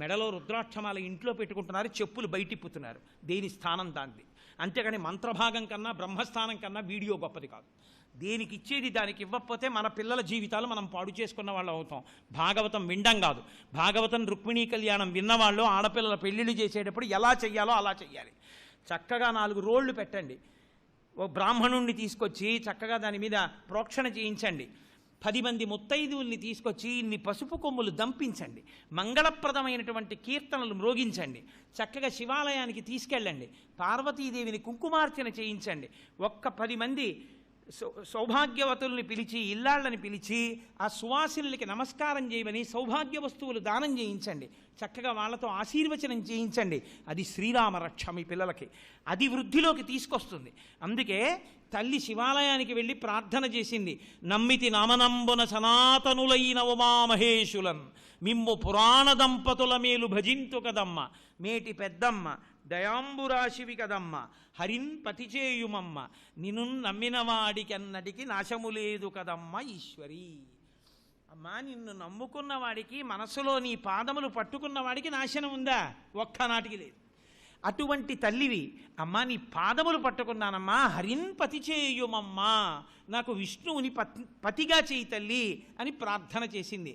మెడలో రుద్రాక్షమాల ఇంట్లో పెట్టుకుంటున్నారు, చెప్పులు బయటిప్పుతున్నారు. దేని స్థానం దానిది. అంతేగాని మంత్రభాగం కన్నా బ్రహ్మస్థానం కన్నా వీడియో గొప్పది కాదు. దేనికి ఇచ్చేది దానికి ఇవ్వకపోతే మన పిల్లల జీవితాలు మనం పాడు చేసుకున్న వాళ్ళు అవుతాం. భాగవతం వినడం కాదు, భాగవతం రుక్మిణీ కళ్యాణం విన్నవాళ్ళు ఆడపిల్లల పెళ్ళిళ్ళు చేసేటప్పుడు ఎలా చెయ్యాలో అలా చెయ్యాలి. చక్కగా 4 రోళ్ళు పెట్టండి, ఓ బ్రాహ్మణుణ్ణి తీసుకొచ్చి చక్కగా దాని మీద ప్రోక్షణ చేయించండి. 10 మంది ముత్తైదువుల్ని తీసుకొచ్చి ఇన్ని పసుపు కొమ్ములు దంపించండి, మంగళప్రదమైనటువంటి కీర్తనలు మ్రోగించండి. చక్కగా శివాలయానికి తీసుకెళ్ళండి, పార్వతీదేవిని కుంకుమార్చన చేయించండి. ఒక్క 10 మంది సౌభాగ్యవతుల్ని పిలిచి, ఇల్లాళ్ళని పిలిచి ఆ సువాసినులకి నమస్కారం చేయమని సౌభాగ్య వస్తువులు దానం చేయించండి. చక్కగా వాళ్ళతో ఆశీర్వచనం చేయించండి. అది శ్రీరామ రక్ష మీ పిల్లలకి, అది వృద్ధిలోకి తీసుకొస్తుంది. అందుకే తల్లి శివాలయానికి వెళ్ళి ప్రార్థన చేసింది, నమ్మితి నామనంబున సనాతనులైన ఉమామహేశులన్ మిమ్ము పురాణ దంపతుల మేలు భజింతు కదమ్మ, మేటి పెద్దమ్మ దయాంబురాశివి కదమ్మ, హరిన్ పతిచేయుమమ్మ, నిన్ను నమ్మిన వాడికన్నటికి నాశము లేదు కదమ్మ ఈశ్వరి. అమ్మా, నిన్ను నమ్ముకున్న వాడికి, మనసులో నీ పాదములు పట్టుకున్న వాడికి నాశనం ఉందా? ఒక్కనాటికి లేదు. అటువంటి తల్లివి అమ్మా, నీ పాదములు పట్టుకున్నానమ్మా, హరిన్ పతి చేయుమమ్మా, నాకు విష్ణువుని పతిగా చేయి తల్లి అని ప్రార్థన చేసింది.